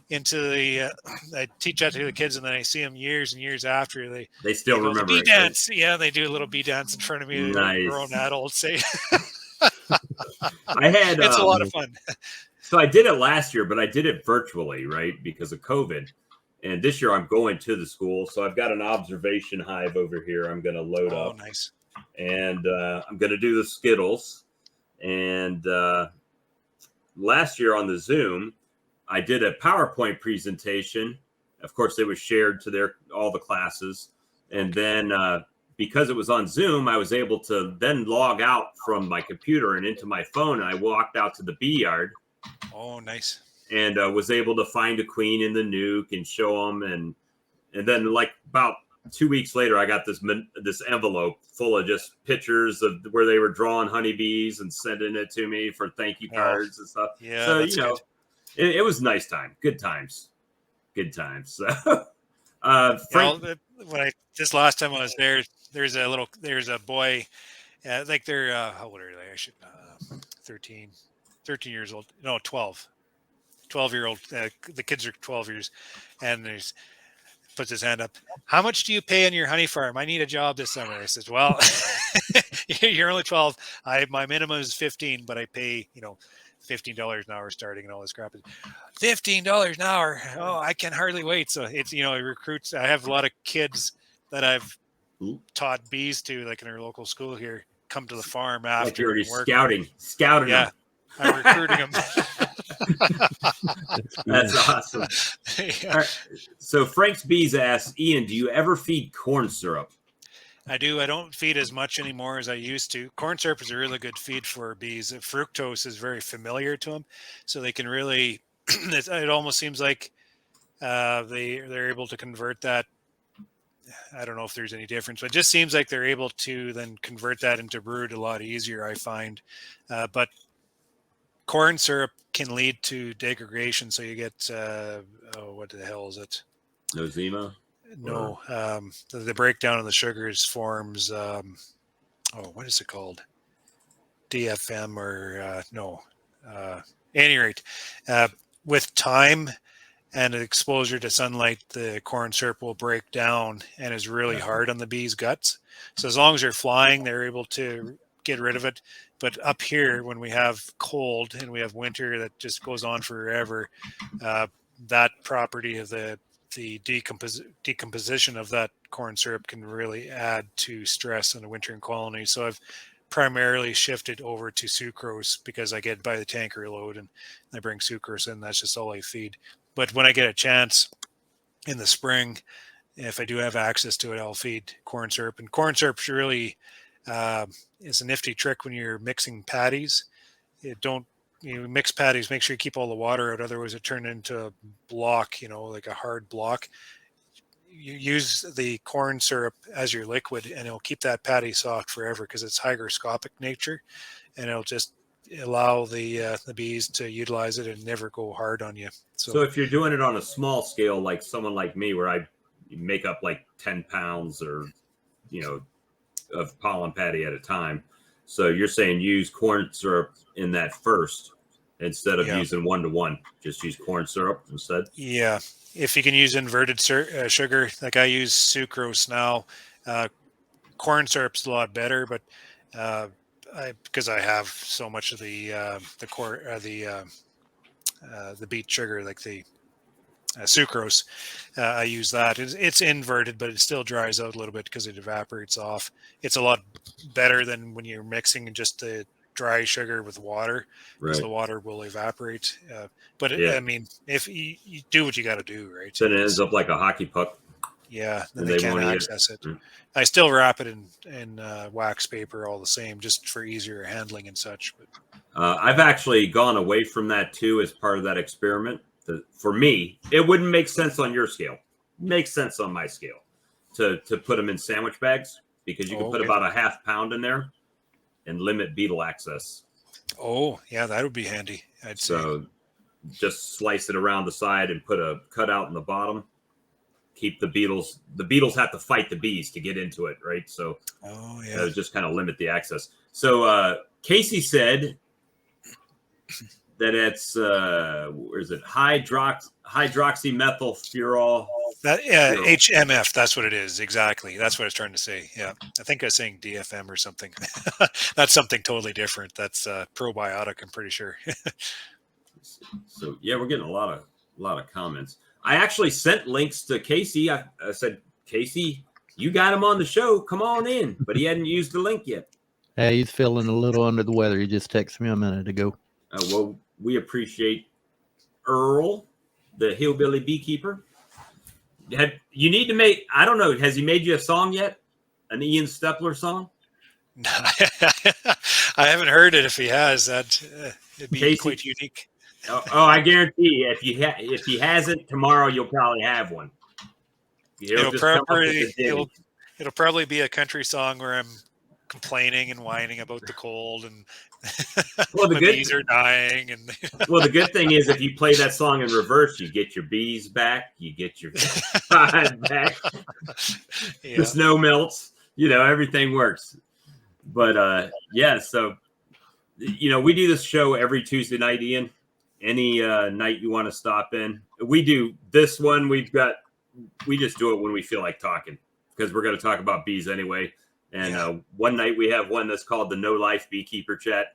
into the I teach that to the kids, and then I see them years and years after they still go, remember the bee it. dance. Yeah, they do a little bee dance in front of me. Nice. Grown adults say it's a lot of fun. So I did it last year, but I did it virtually, right, because of COVID. And this year I'm going to the school, so I've got an observation hive over here. I'm going to load up. Oh, nice. And I'm going to do the Skittles. And last year on the Zoom, I did a PowerPoint presentation. Of course, it was shared to all the classes. And then because it was on Zoom, I was able to then log out from my computer and into my phone. And I walked out to the bee yard. Oh, nice. And was able to find a queen in the nuke and show them. And then like about 2 weeks later, I got this envelope full of just pictures of where they were drawing honeybees and sending it to me for thank you cards and stuff. Yeah, so, that's good. It was a nice time. Good times. So, Frank, this last time I was there, there's a boy, like they're, how old are they? I should, 13 years old. No, 12-year-old. The kids are 12 years. And puts his hand up. How much do you pay on your honey farm? I need a job this summer. I said, well, you're only 12. My minimum is 15, but I pay, $15 an hour starting and all this crap. $15 an hour. Oh, I can hardly wait. So it's, it recruits. I have a lot of kids that I've taught bees to, like in our local school here, come to the farm after like you're already work. Scouting Yeah. them. I'm recruiting them. That's awesome. Yeah. All right. So Frank's Bees asks, Ian, do you ever feed corn syrup? I do. I don't feed as much anymore as I used to. Corn syrup is a really good feed for bees. Fructose is very familiar to them, so they can really. It almost seems like they're able to convert that. I don't know if there's any difference, but it just seems like they're able to then convert that into brood a lot easier, I find. But corn syrup can lead to degradation, so you get what the hell is it? Nozema? No, the breakdown of the sugars forms. What is it called? DFM or no? Any rate, with time and exposure to sunlight, the corn syrup will break down and is really hard on the bees' guts. So as long as they're flying, they're able to get rid of it. But up here, when we have cold and we have winter that just goes on forever, that property of the decomposition of that corn syrup can really add to stress in a wintering colony. So I've primarily shifted over to sucrose because I get by the tanker load and I bring sucrose in. That's just all I feed. But when I get a chance in the spring, if I do have access to it, I'll feed corn syrup. And corn syrup really is a nifty trick when you're mixing patties. You mix patties, make sure you keep all the water out. Otherwise it turns into a block, like a hard block. You use the corn syrup as your liquid and it'll keep that patty soft forever because it's hygroscopic nature, and it'll just allow the bees to utilize it and never go hard on you. So if you're doing it on a small scale, like someone like me, where I make up like 10 pounds or, of pollen patty at a time. So you're saying use corn syrup in that first instead of using 1-to-1. Just use corn syrup instead. Yeah. If you can use inverted sugar, like I use sucrose now, corn syrup's a lot better, but because I have so much of the beet sugar, like the sucrose, I use that. It's inverted, but it still dries out a little bit because it evaporates off. It's a lot better than when you're mixing just the dry sugar with water, because the water will evaporate. I mean, if you do what you got to do, right? Then it ends up like a hockey puck. Yeah, then they can't access it. I still wrap it in wax paper all the same, just for easier handling and such. But I've actually gone away from that too as part of that experiment. For me, it wouldn't make sense on your scale, makes sense on my scale to put them in sandwich bags, because you can put about a half pound in there and limit beetle access. Oh, yeah, that would be handy. I'd say. So just slice it around the side and put a cutout in the bottom. Keep the beetles. The beetles have to fight the bees to get into it, right? So just kind of limit the access. So Casey said that it's where is it? Hydroxymethylfurol. HMF. That's what it is. Exactly. That's what I was trying to say. Yeah, I think I was saying DFM or something. That's something totally different. That's probiotic, I'm pretty sure. So yeah, we're getting a lot of comments. I actually sent links to Casey. I said, Casey, you got him on the show. Come on in. But he hadn't used the link yet. Hey, he's feeling a little under the weather. He just texted me a minute ago. Well, we appreciate Earl, the hillbilly beekeeper. You need to make, I don't know, has he made you a song yet? An Ian Steppler song? I haven't heard it. If he has, it'd be Casey, quite unique. Oh, I guarantee if he hasn't, tomorrow you'll probably have one. It'll probably be a country song where I'm complaining and whining about the cold and the bees are dying. And well, the good thing is if you play that song in reverse, you get your bees back, you get your hive back. Yeah. The snow melts. Everything works. But so we do this show every Tuesday night, Ian. Any night you want to stop in, we do this one. We just do it when we feel like talking, because we're going to talk about bees anyway. And one night we have one that's called the No Life Beekeeper Chat,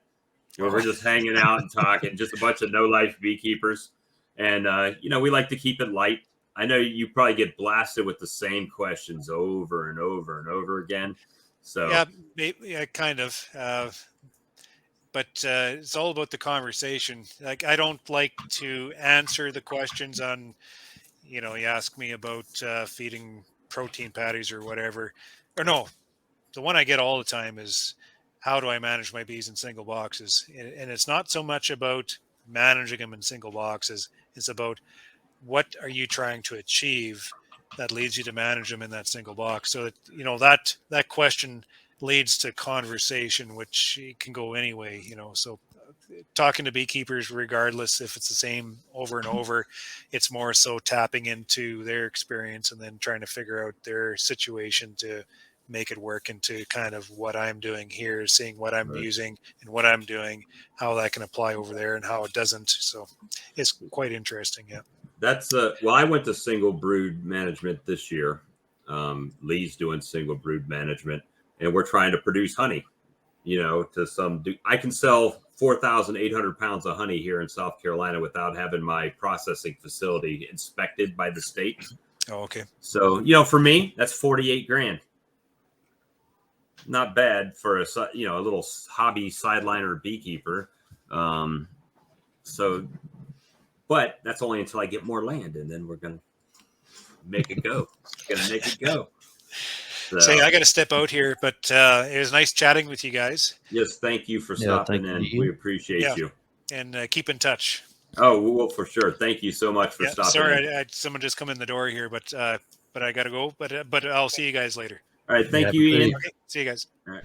where we're just hanging out and talking, just a bunch of no life beekeepers. And we like to keep it light. I know you probably get blasted with the same questions over and over and over again. So yeah, kind of. But it's all about the conversation. Like, I don't like to answer the questions on, you ask me about feeding protein patties or whatever. Or no, the one I get all the time is, how do I manage my bees in single boxes? And it's not so much about managing them in single boxes. It's about, what are you trying to achieve that leads you to manage them in that single box? So that question leads to conversation, which can go anyway, so talking to beekeepers, regardless if it's the same over and over, it's more so tapping into their experience and then trying to figure out their situation to make it work into kind of what I'm doing here, seeing what I'm using and what I'm doing, how that can apply over there and how it doesn't. So it's quite interesting. Yeah. That's I went to single brood management this year. Lee's doing single brood management, and we're trying to produce honey, I can sell 4,800 pounds of honey here in South Carolina without having my processing facility inspected by the state. Oh, okay. So, for me, that's $48,000. Not bad for a little hobby sideliner beekeeper. But that's only until I get more land, and then we're going to make it go. So, I got to step out here, but it was nice chatting with you guys. Yes, thank you for stopping in. We appreciate you. And keep in touch. Oh, well, for sure. Thank you so much for stopping. Sorry, someone just come in the door here, but I got to go. But I'll see you guys later. All right, thank you, Ian. Okay, see you guys. All right.